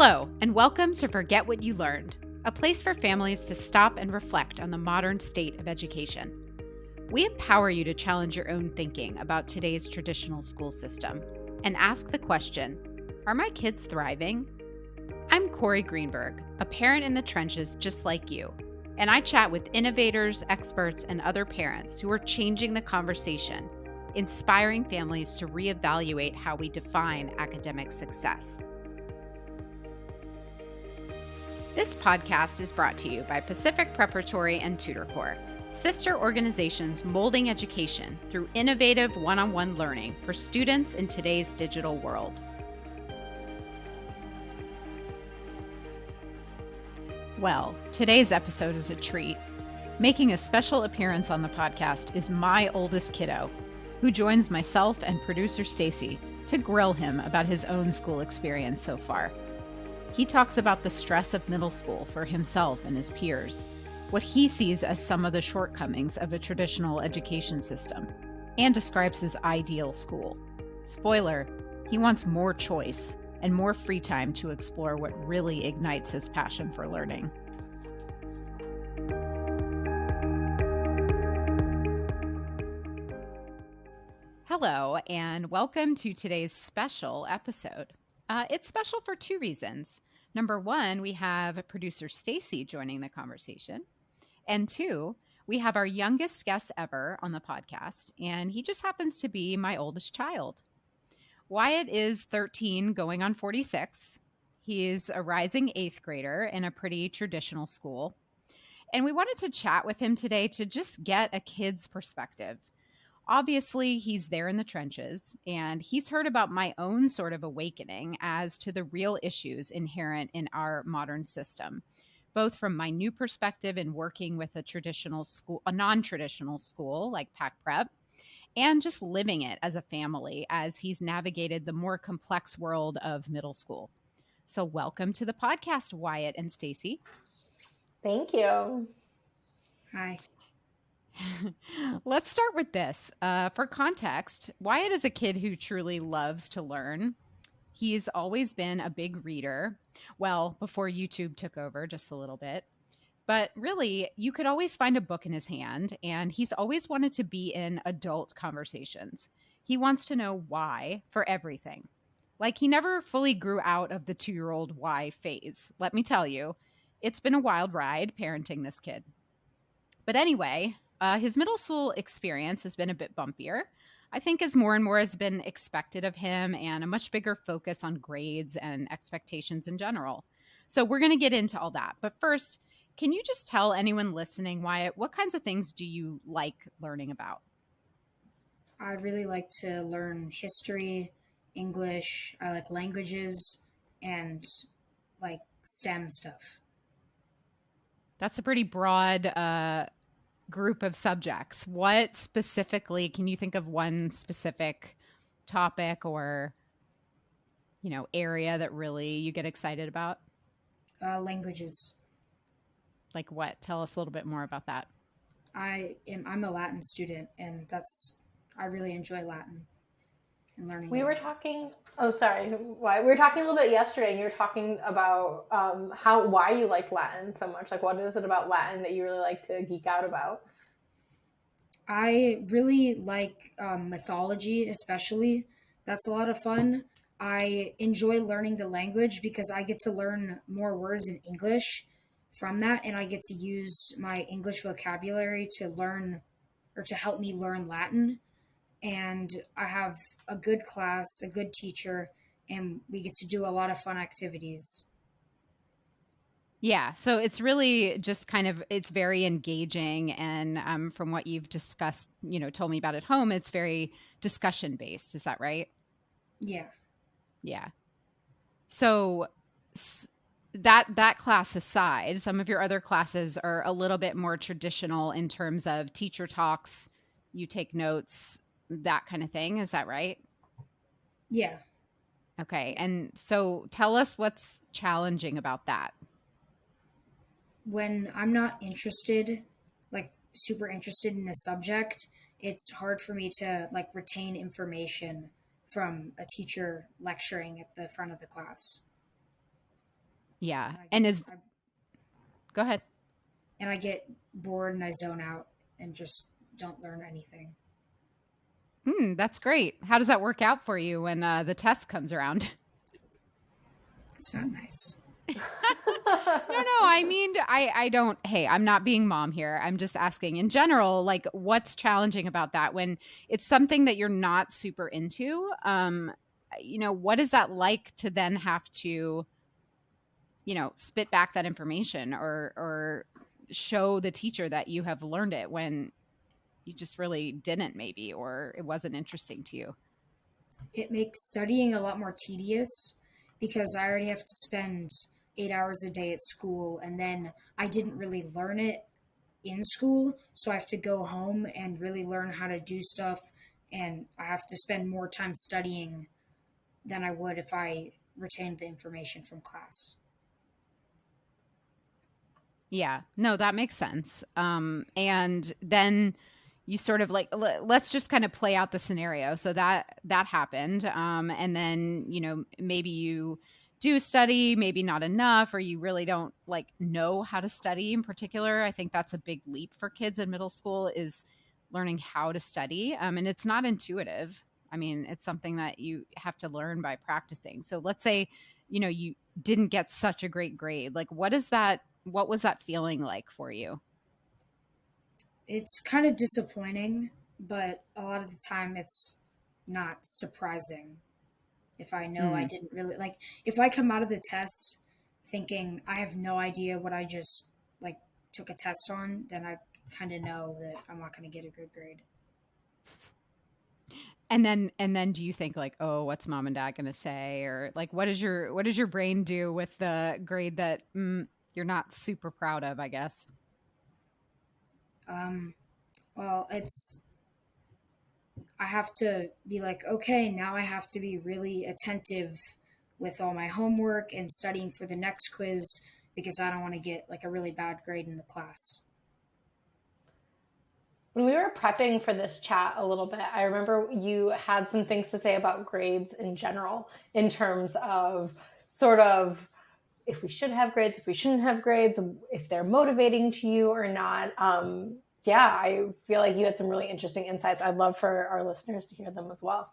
Hello, and welcome to Forget What You Learned, a place for families to stop and reflect on the modern state of education. We empower you to challenge your own thinking about today's traditional school system and ask the question, are my kids thriving? I'm Cory Greeberg, a parent in the trenches just like you, and I chat with innovators, experts, and other parents who are changing the conversation, inspiring families to reevaluate how we define academic success. This podcast is brought to you by Pacific Preparatory and Tutor Corps, sister organizations molding education through innovative one-on-one learning for students in today's digital world. Well, today's episode is a treat. Making a special appearance on the podcast is my oldest kiddo, who joins myself and producer Staci to grill him about his own school experience so far. He talks about the stress of middle school for himself and his peers, what he sees as some of the shortcomings of a traditional education system, and describes his ideal school. Spoiler, he wants more choice and more free time to explore what really ignites his passion for learning. Hello, and welcome to today's special episode. It's special for two reasons. Number one, we have producer Staci joining the conversation. And two, we have our youngest guest ever on the podcast, and he just happens to be my oldest child. Wyatt is 13 going on 46. He's a rising 8th grader in a pretty traditional school. And we wanted to chat with him today to just get a kid's perspective. Obviously, he's there in the trenches, and he's heard about my own sort of awakening as to the real issues inherent in our modern system, both from my new perspective in working with a non-traditional school like Pac Prep, and just living it as a family as he's navigated the more complex world of middle school. So welcome to the podcast, Wyatt and Staci. Thank you. Hi. Let's start with this. For context, Wyatt is a kid who truly loves to learn. He's always been a big reader. Well, before YouTube took over just a little bit. But really, you could always find a book in his hand, and he's always wanted to be in adult conversations. He wants to know why for everything. Like, he never fully grew out of the 2-year-old why phase. Let me tell you, it's been a wild ride parenting this kid. But anyway, his middle school experience has been a bit bumpier, I think, as more and more has been expected of him and a much bigger focus on grades and expectations in general. So we're going to get into all that. But first, can you just tell anyone listening, Wyatt, what kinds of things do you like learning about? I really like to learn history, English. I like languages and like STEM stuff. That's a pretty broad group of subjects. What specifically, can you think of one specific topic or, area that really you get excited about? Languages. Like what? Tell us a little bit more about that. I'm a Latin student, and I really enjoy Latin and learning. We were talking. Oh, sorry. Why? We were talking a little bit yesterday, and you were talking about why you like Latin so much. Like, what is it about Latin that you really like to geek out about? I really like mythology, especially. That's a lot of fun. I enjoy learning the language because I get to learn more words in English from that, and I get to use my English vocabulary to learn or to help me learn Latin. And I have a good class, a good teacher, and we get to do a lot of fun activities. Yeah, so it's really just it's very engaging. And from what you've discussed, told me about at home, it's very discussion based. Is that right? Yeah. Yeah. So that class aside, some of your other classes are a little bit more traditional in terms of teacher talks, you take notes, that kind of thing. Is that right? Yeah. Okay. And so tell us what's challenging about that. When I'm not interested, like super interested in a subject, it's hard for me to like retain information from a teacher lecturing at the front of the class. Yeah. And Go ahead. I get bored and I zone out and just don't learn anything. That's great. How does that work out for you when the test comes around? It's not nice. No, I mean, I don't, hey, I'm not being mom here. I'm just asking in general, like, what's challenging about that when it's something that you're not super into? What is that like to then have to, spit back that information or show the teacher that you have learned it when you just really didn't, maybe, or it wasn't interesting to you? It makes studying a lot more tedious because I already have to spend 8 hours a day at school, and then I didn't really learn it in school, so I have to go home and really learn how to do stuff, and I have to spend more time studying than I would if I retained the information from class. Yeah, no, that makes sense. And then you sort of like, let's just kind of play out the scenario. So that happened. And then, maybe you do study, maybe not enough, or you really don't like know how to study in particular. I think that's a big leap for kids in middle school is learning how to study. And it's not intuitive. I mean, it's something that you have to learn by practicing. So let's say, you didn't get such a great grade. Like, what was that feeling like for you? It's kind of disappointing, but a lot of the time it's not surprising if I know I Mm. didn't really like if I come out of the test thinking I have no idea what I just like took a test on, then I kind of know that I'm not going to get a good grade. And then do you think like, oh, what's mom and dad going to say? Or like, what does your brain do with the grade that you're not super proud of, I guess? Um, well, I have to be like, okay, now I have to be really attentive with all my homework and studying for the next quiz because I don't want to get like a really bad grade in the class. When we were prepping for this chat a little bit, I remember you had some things to say about grades in general, in terms of sort of if we should have grades, if we shouldn't have grades, if they're motivating to you or not. Yeah, I feel like you had some really interesting insights. I'd love for our listeners to hear them as well.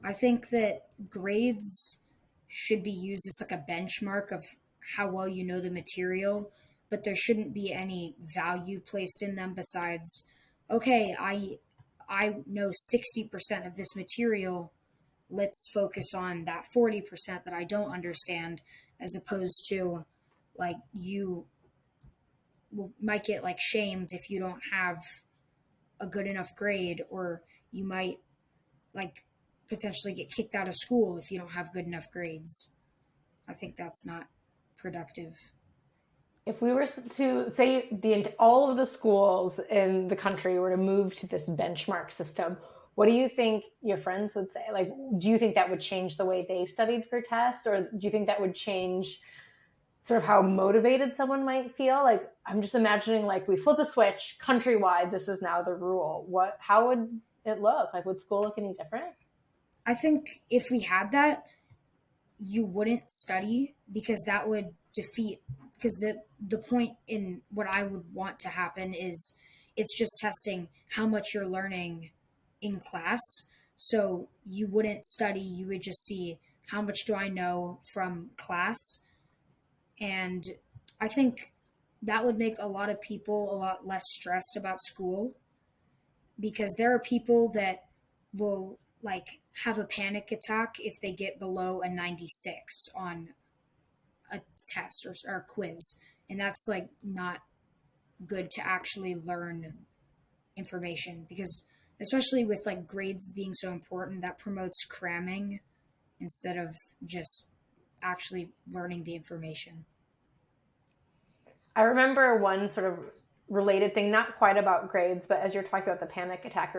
I think that grades should be used as like a benchmark of how well you know the material, but there shouldn't be any value placed in them besides, okay, I know 60% of this material. Let's focus on that 40% that I don't understand, as opposed to like you might get like shamed if you don't have a good enough grade, or you might like potentially get kicked out of school if you don't have good enough grades. I think that's not productive. If we were to say all of the schools in the country were to move to this benchmark system, what do you think your friends would say? Like, do you think that would change the way they studied for tests, or do you think that would change sort of how motivated someone might feel? Like, I'm just imagining like we flip a switch countrywide, this is now the rule. How would it look? Like, would school look any different? I think if we had that, you wouldn't study because that would defeat because the point in what I would want to happen is it's just testing how much you're learning in class. So you wouldn't study, you would just see how much do I know from class. And I think that would make a lot of people a lot less stressed about school because there are people that will like have a panic attack if they get below a 96 on a test or a quiz, and that's like not good to actually learn information because especially with like grades being so important, that promotes cramming instead of just actually learning the information. I remember one sort of related thing, not quite about grades, but as you're talking about the panic attack, it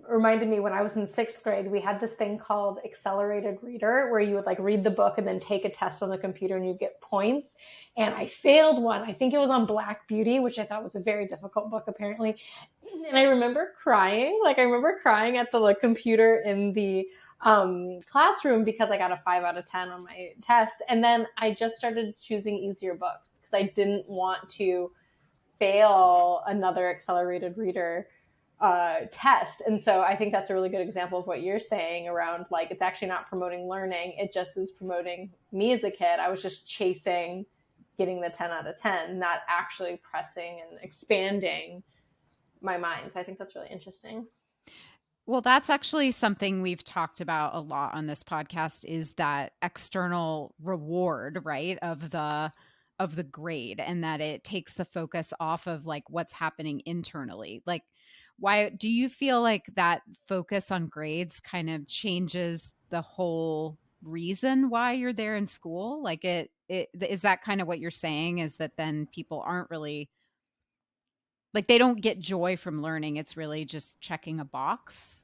reminded me when I was in sixth grade, we had this thing called accelerated reader where you would like read the book and then take a test on the computer and you get points. And I failed one. I think it was on Black Beauty, which I thought was a very difficult book apparently. And I remember crying. Like I remember crying at the like, computer in the classroom because I got a 5 out of 10 on my test. And then I just started choosing easier books because I didn't want to fail another accelerated reader test. And so I think that's a really good example of what you're saying around, like, it's actually not promoting learning. It just is promoting me as a kid. I was just chasing getting the 10 out of 10, not actually pressing and expanding my mind. So I think that's really interesting. Well, that's actually something we've talked about a lot on this podcast, is that external reward, right, of the grade, and that it takes the focus off of like what's happening internally. Like, why do you feel like that focus on grades kind of changes the whole reason why you're there in school? Like, it is that kind of what you're saying, is that then people aren't really, like, they don't get joy from learning. It's really just checking a box.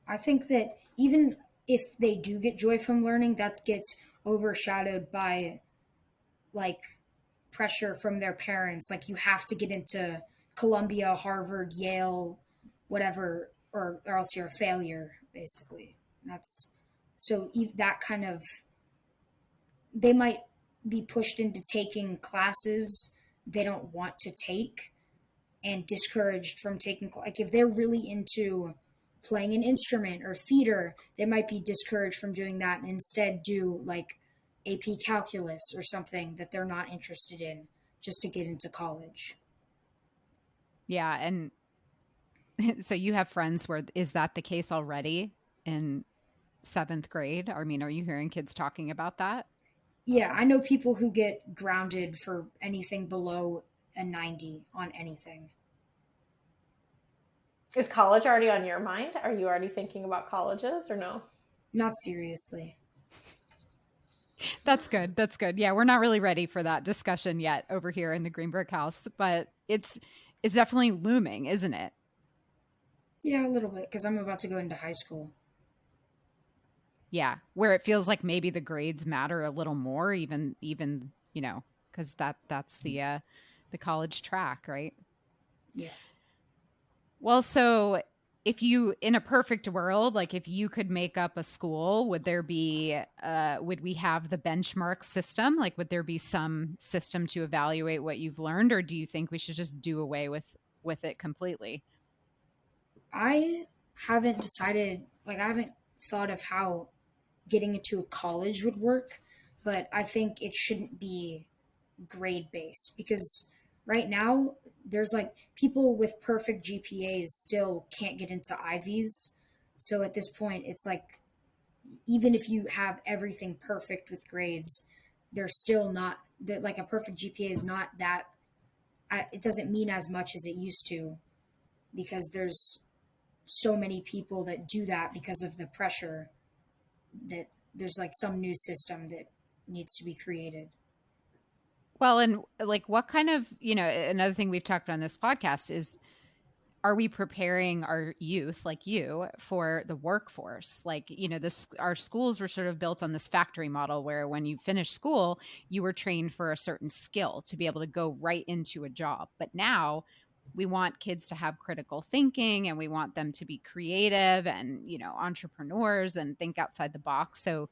I think that even if they do get joy from learning, that gets overshadowed by like pressure from their parents. Like you have to get into Columbia, Harvard, Yale, whatever, or else you're a failure, basically. That's so that kind of, they might be pushed into taking classes they don't want to take and discouraged from taking, like if they're really into playing an instrument or theater, they might be discouraged from doing that and instead do like AP calculus or something that they're not interested in just to get into college. Yeah, and so you have friends where, is that the case already in 7th grade? I mean, are you hearing kids talking about that? Yeah, I know people who get grounded for anything below a 90 on anything. Is college already on your mind? Are you already thinking about colleges or no? Not seriously. That's good. That's good. Yeah, we're not really ready for that discussion yet over here in the Greenberg house, but it's definitely looming, isn't it? Yeah, a little bit, because I'm about to go into high school. Yeah, where it feels like maybe the grades matter a little more, even because that's the college track, right? Yeah. Well, so if you, in a perfect world, like if you could make up a school, would there be would we have the benchmark system? Like, would there be some system to evaluate what you've learned, or do you think we should just do away with it completely? I haven't decided, like I haven't thought of how getting into a college would work, but I think it shouldn't be grade based because right now there's like people with perfect GPAs still can't get into Ivies. So at this point, it's like even if you have everything perfect with grades, they're still not that, like a perfect GPA is not that, it doesn't mean as much as it used to because there's so many people that do that because of the pressure that there's like some new system that needs to be created. Well, and like what kind of, another thing we've talked about on this podcast is, are we preparing our youth, like you, for the workforce? Like, our schools were sort of built on this factory model where when you finish school, you were trained for a certain skill to be able to go right into a job. But now we want kids to have critical thinking, and we want them to be creative and, entrepreneurs and think outside the box. So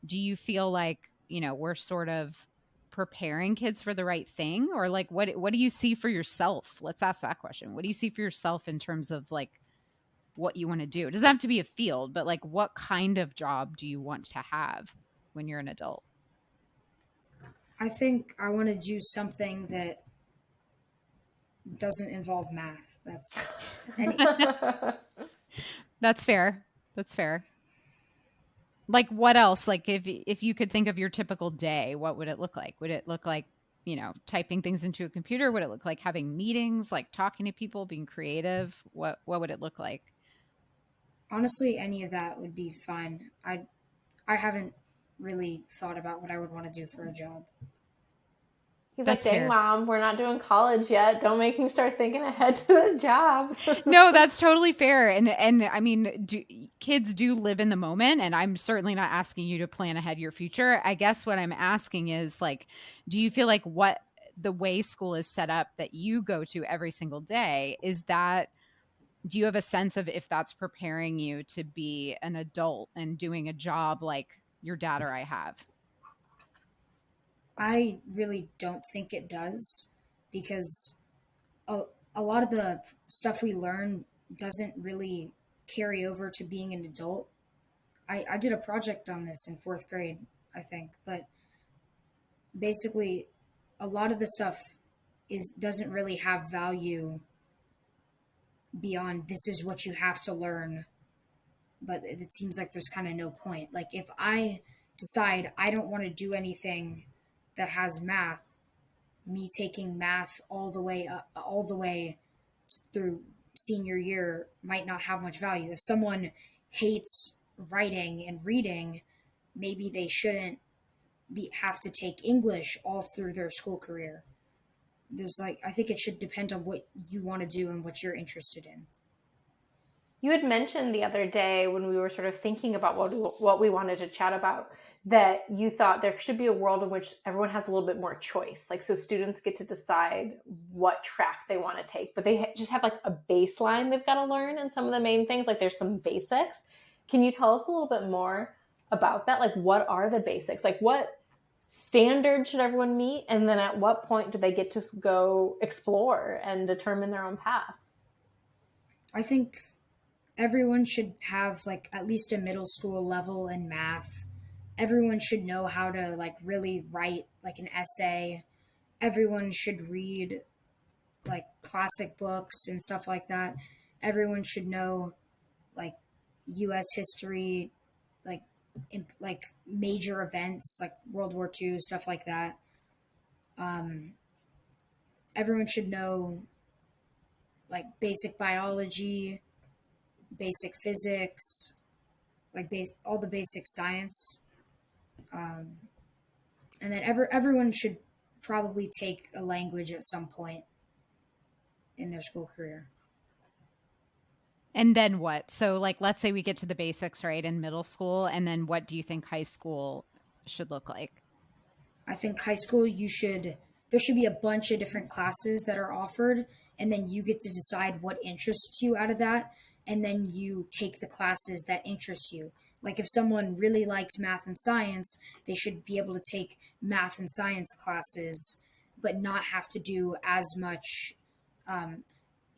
do you feel like, we're sort of preparing kids for the right thing, or like what do you see for yourself? Let's ask that question. What do you see for yourself in terms of like what you want to do? It doesn't have to be a field, but like what kind of job do you want to have when you're an adult? I think I want to do something that doesn't involve math. That's fair. That's fair. Like what else? Like if you could think of your typical day, what would it look like? Would it look like, typing things into a computer? Would it look like having meetings, like talking to people, being creative? What would it look like? Honestly, any of that would be fine. I haven't really thought about what I would want to do for a job. He's That's like, dang, fair. Mom, we're not doing college yet. Don't make me start thinking ahead to the job. No, that's totally fair. And I mean, kids do live in the moment, and I'm certainly not asking you to plan ahead your future. I guess what I'm asking is like, do you feel like the way school is set up that you go to every single day, is that do you have a sense of if that's preparing you to be an adult and doing a job like your dad or I have? I really don't think it does, because a, a lot of the stuff we learn doesn't really carry over to being an adult. I did a project on this in fourth grade, I think, but basically, a lot of the stuff is doesn't really have value beyond this is what you have to learn. But it seems like there's kind of no point. Like if I decide I don't want to do anything that has math, me taking math all the way through senior year might not have much value. If someone hates writing and reading, maybe they shouldn't have to take English all through their school career. There's like, I think it should depend on what you want to do and what you're interested in. You had mentioned the other day when we were sort of thinking about what we wanted to chat about, that you thought there should be a world in which everyone has a little bit more choice. Like, so students get to decide what track they want to take, but they just have like a baseline they've got to learn. And some of the main things, like there's some basics. Can you tell us a little bit more about that? Like, what are the basics? Like, what standard should everyone meet? And then at what point do they get to go explore and determine their own path? I think everyone should have like at least a middle school level in math. Everyone should know how to like really write like an essay. Everyone should read like classic books and stuff like that. Everyone should know like US history, like like major events like World War II, stuff like that. Um, Everyone should know like basic biology, basic physics, like all the basic science. Um, and then everyone should probably take a language at some point in their school career. And then what? So, like, let's say we get to the basics, right, in middle school. And then what do you think high school should look like? I think high school, there should be a bunch of different classes that are offered, and then you get to decide what interests you out of that, and then you take the classes that interest you. Like if someone really likes math and science, they should be able to take math and science classes, but not have to do as much um,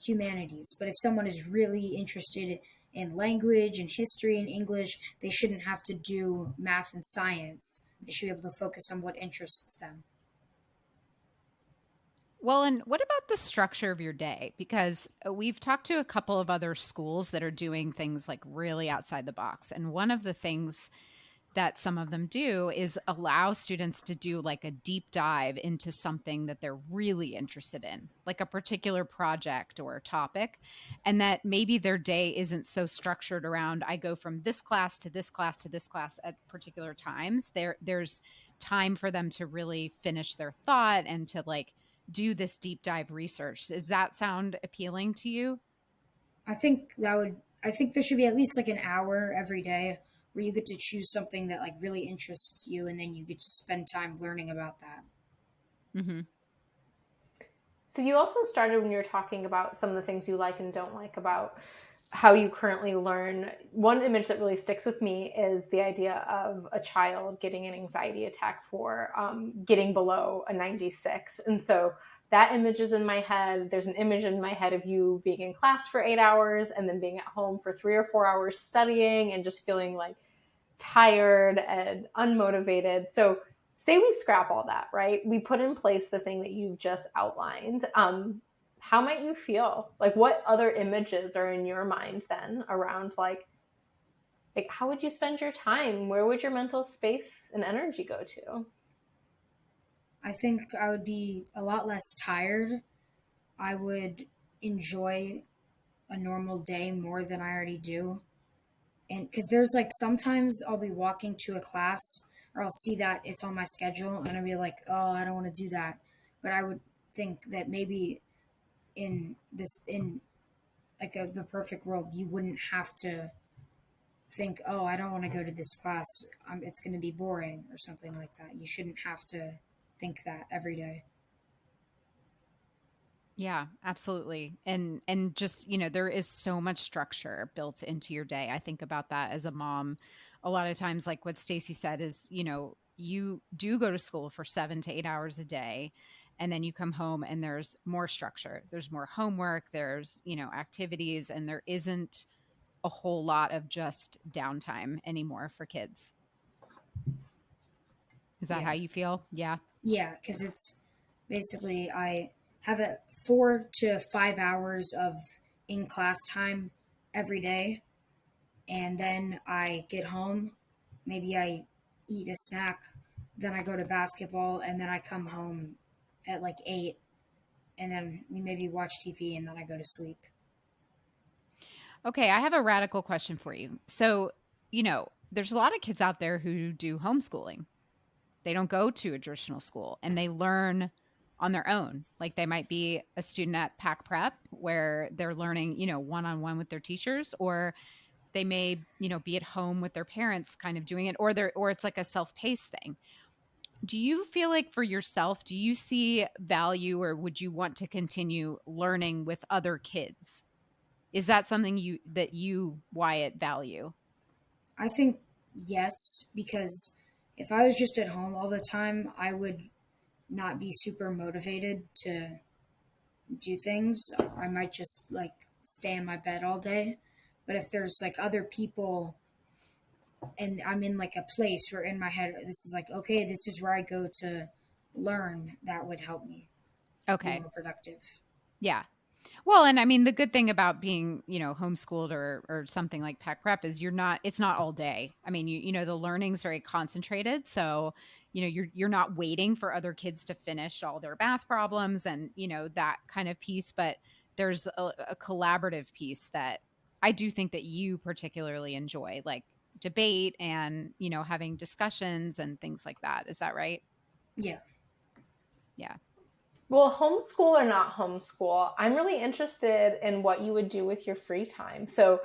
humanities. But if someone is really interested in language and history and English, they shouldn't have to do math and science. They should be able to focus on what interests them. Well, and what about the structure of your day? Because we've talked to a couple of other schools that are doing things like really outside the box. And one of the things that some of them do is allow students to do like a deep dive into something that they're really interested in, like a particular project or a topic, and that maybe their day isn't so structured around I go from this class to this class to this class at particular times. There's time for them to really finish their thought and to like do this deep dive research. Does that sound appealing to you? I think there should be at least like an hour every day where you get to choose something that like really interests you, and then you get to spend time learning about that. Mm-hmm. So you also started when you were talking about some of the things you like and don't like about how you currently learn. One image that really sticks with me is the idea of a child getting an anxiety attack for getting below a 96. And so that image is in my head. There's an image in my head of you being in class for 8 hours and then being at home for 3 or 4 hours studying and just feeling like tired and unmotivated. So say we scrap all that, right? We put in place the thing that you've just outlined. How might you feel? Like what other images are in your mind then around like how would you spend your time? Where would your mental space and energy go to? I think I would be a lot less tired. I would enjoy a normal day more than I already do. And because there's like sometimes I'll be walking to a class, or I'll see that it's on my schedule and I'll be like, oh, I don't want to do that. But I would think that maybe in like the perfect world, you wouldn't have to think, oh, I don't want to go to this class. It's going to be boring or something like that. You shouldn't have to think that every day. Yeah, absolutely. And just, there is so much structure built into your day. I think about that as a mom. A lot of times, like what Stacy said is, you do go to school for 7 to 8 hours a day, and then you come home and there's more structure. There's more homework, there's, activities, and there isn't a whole lot of just downtime anymore for kids. Is that how Yeah. you feel? Yeah. Yeah, because it's basically I have 4 to 5 hours of in class time every day, and then I get home. Maybe I eat a snack, then I go to basketball, and then I come home at like 8, and then we maybe watch TV, and then I go to sleep. Okay, I have a radical question for you. So, there's a lot of kids out there who do homeschooling. They don't go to a traditional school and they learn on their own. Like they might be a student at Pack Prep where they're learning, one on one with their teachers, or they may, be at home with their parents kind of doing it, or it's like a self-paced thing. Do you feel like for yourself, do you see value or would you want to continue learning with other kids? Is that something you Wyatt value? I think yes, because if I was just at home all the time, I would not be super motivated to do things. I might just like stay in my bed all day. But if there's like other people and I'm in like a place where in my head this is like, okay, this is where I go to learn, that would help me be Okay. more productive. Yeah. Well, and I mean, the good thing about being, homeschooled or something like Pack Prep is it's not all day. I mean, the learning's very concentrated. So, you're not waiting for other kids to finish all their math problems and, that kind of piece. But there's a collaborative piece that I do think that you particularly enjoy, like debate and, having discussions and things like that. Is that right? Yeah. Yeah. Well, homeschool or not homeschool, I'm really interested in what you would do with your free time. So,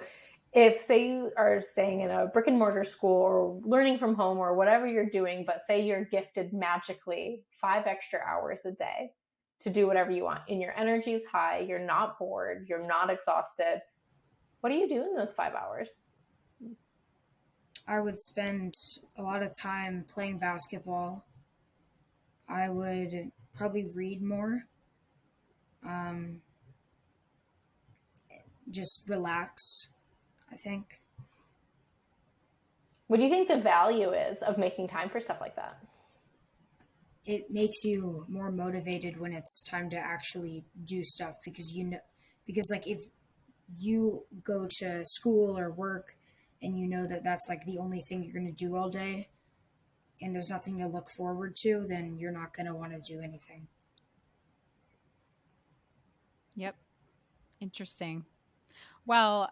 if say you are staying in a brick and mortar school or learning from home or whatever you're doing, but say you're gifted magically 5 extra hours a day to do whatever you want and your energy is high, you're not bored, you're not exhausted, what do you do in those 5 hours? I would spend a lot of time playing basketball. I would probably read more. Um, just relax, I think. What do you think the value is of making time for stuff like that? It makes you more motivated when it's time to actually do stuff because because like if you go to school or work and you know that that's like the only thing you're going to do all day and there's nothing to look forward to, then you're not going to want to do anything. Yep. Interesting. Well,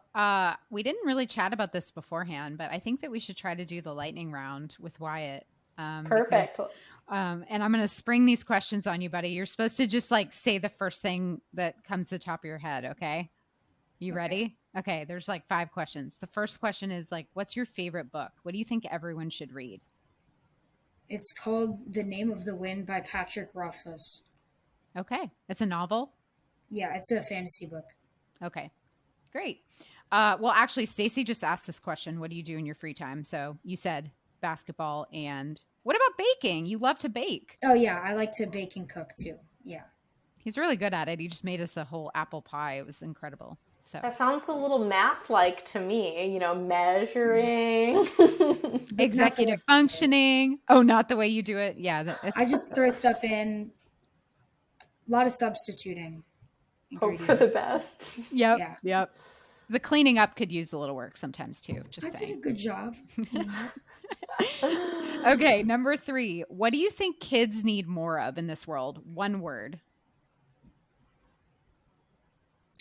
we didn't really chat about this beforehand, but I think that we should try to do the lightning round with Wyatt. Because, Perfect. and I'm going to spring these questions on you, buddy. You're supposed to just like say the first thing that comes to the top of your head. Okay. You Okay. ready? Okay. There's like 5 questions. The first question is like, what's your favorite book? What do you think everyone should read? It's called The Name of the Wind by Patrick Rothfuss. Okay. It's a novel. Yeah, it's a fantasy book. Okay. Great. Well, actually, Stacy just asked this question. What do you do in your free time? So you said basketball and what about baking? You love to bake. Oh yeah, I like to bake and cook too. Yeah. He's really good at it. He just made us a whole apple pie. It was incredible. So That sounds a little math-like to me, measuring. executive functioning. Oh, not the way you do it. Yeah. I just throw stuff in. A lot of substituting Hope for the ingredients. best. Yep. Yeah. Yep. The cleaning up could use a little work sometimes too. Just I did a saying. good job. Okay. Number 3. What do you think kids need more of in this world? One word.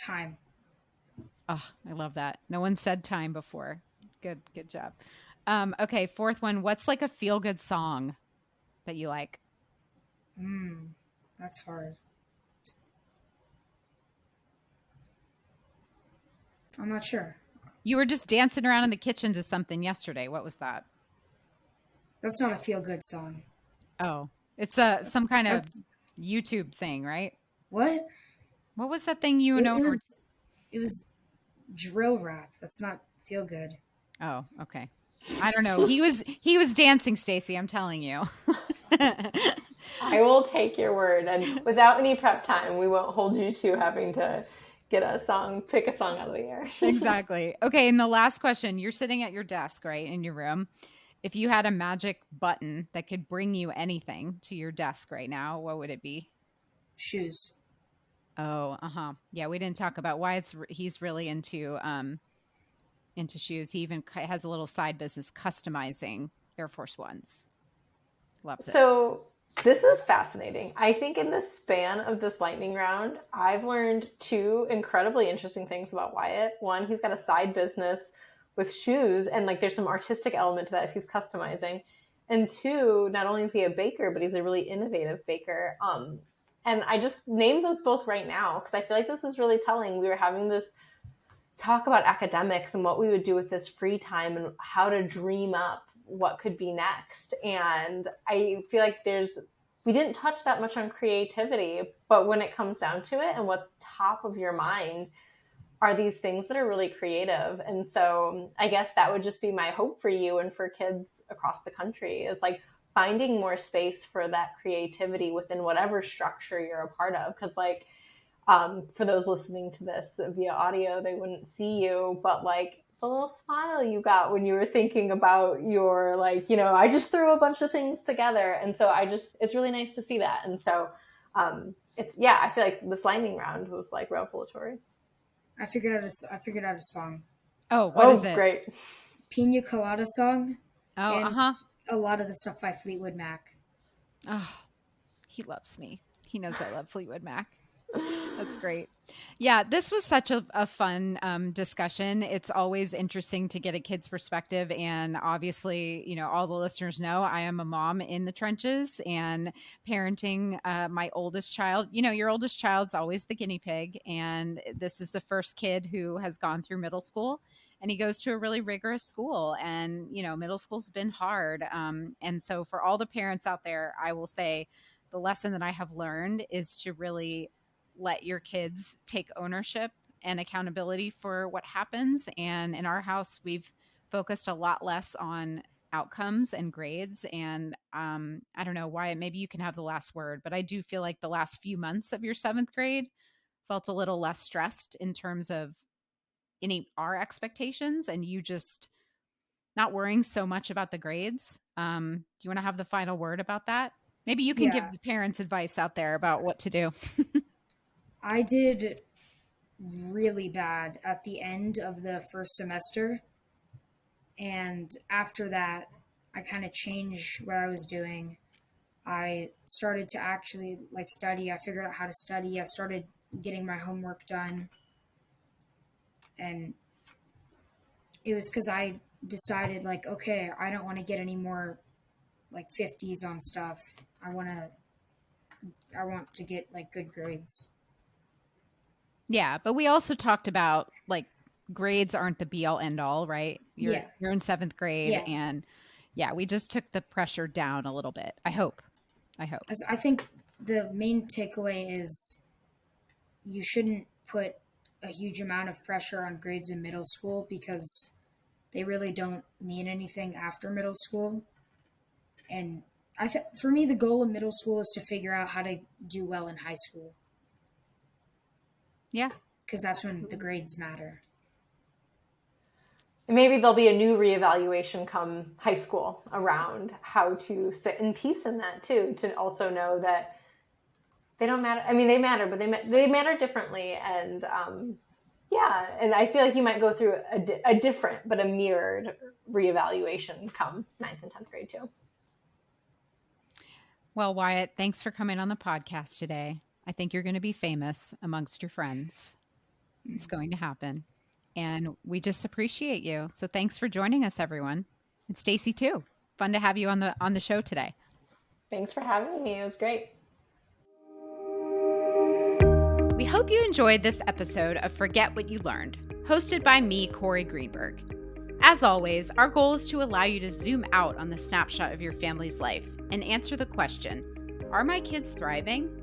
Time. Oh, I love that. No one said time before. Good job. Okay, fourth one. What's like a feel good song that you like? That's hard. I'm not sure. You were just dancing around in the kitchen to something yesterday. What was that? That's not a feel good song. Oh, it's some kind of YouTube thing, right? What? What was that thing you It, know? it was drill rap. That's not feel good. Oh, okay. I don't know. He was dancing, Staci, I'm telling you. I will take your word. And without any prep time, we won't hold you to having to pick a song out of the air. Exactly. Okay, and the last question, you're sitting at your desk, right, in your room. If you had a magic button that could bring you anything to your desk right now, what would it be? Shoes. Oh, uh-huh. Yeah, we didn't talk about why he's really into shoes. He even has a little side business customizing Air Force Ones. Loves it. So this is fascinating. I think in the span of this lightning round, I've learned two incredibly interesting things about Wyatt. One, he's got a side business with shoes, and like there's some artistic element to that if he's customizing. And two, not only is he a baker, but he's a really innovative baker. And I just named those both right now because I feel like this is really telling. We were having this talk about academics and what we would do with this free time and how to dream up what could be next. And I feel like we didn't touch that much on creativity, but when it comes down to it and what's top of your mind are these things that are really creative. And so I guess that would just be my hope for you and for kids across the country is like finding more space for that creativity within whatever structure you're a part of. Because like, for those listening to this via audio, they wouldn't see you, but like the little smile you got when you were thinking about your, like, you know, I just threw a bunch of things together. And so it's really nice to see that. And so, I feel like this lightning round was like revelatory. I figured out a song. Oh, what is it? Great. Pina Colada song. Oh, and a lot of the stuff by Fleetwood Mac. Oh, he loves me. He knows I love Fleetwood Mac. That's great. Yeah, this was such a fun discussion. It's always interesting to get a kid's perspective. And obviously, you know, all the listeners know I am a mom in the trenches and parenting my oldest child. You know, your oldest child's always the guinea pig. And this is the first kid who has gone through middle school. And he goes to a really rigorous school. And, you know, middle school's been hard. And so for all the parents out there, I will say the lesson that I have learned is to really let your kids take ownership and accountability for what happens. And in our house, we've focused a lot less on outcomes and grades. And I don't know why, maybe you can have the last word, but I do feel like the last few months of your seventh grade felt a little less stressed in terms of our expectations and you just not worrying so much about the grades. Do you want to have the final word about that? Maybe you can give the parents advice out there about what to do. I did really bad at the end of the first semester. And after that, I kind of changed what I was doing. I started to actually like study. I figured out how to study. I started getting my homework done. And it was because I decided like, okay, I don't want to get any more like 50s on stuff. I want to get like good grades. Yeah, but we also talked about like grades aren't the be all end all, right? You're in seventh grade and we just took the pressure down a little bit. I hope. I think the main takeaway is you shouldn't put a huge amount of pressure on grades in middle school because they really don't mean anything after middle school. And for me, the goal of middle school is to figure out how to do well in high school. Yeah. Because that's when the grades matter. And maybe there'll be a new reevaluation come high school around how to sit in peace in that too, to also know that they don't matter. I mean, they matter, but they matter differently. And and I feel like you might go through a different, but a mirrored reevaluation come 9th and 10th grade too. Well, Wyatt, thanks for coming on the podcast today. I think you're going to be famous amongst your friends. It's going to happen. And we just appreciate you. So thanks for joining us, everyone. And Staci too. Fun to have you on the show today. Thanks for having me. It was great. We hope you enjoyed this episode of Forget What You Learned, hosted by me, Cory Greeberg. As always, our goal is to allow you to zoom out on the snapshot of your family's life and answer the question, are my kids thriving?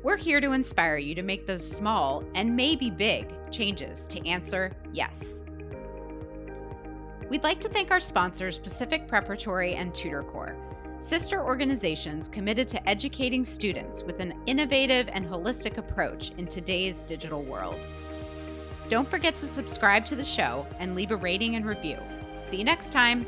We're here to inspire you to make those small and maybe big changes to answer yes. We'd like to thank our sponsors, Pacific Preparatory and Tutor Corps, sister organizations committed to educating students with an innovative and holistic approach in today's digital world. Don't forget to subscribe to the show and leave a rating and review. See you next time.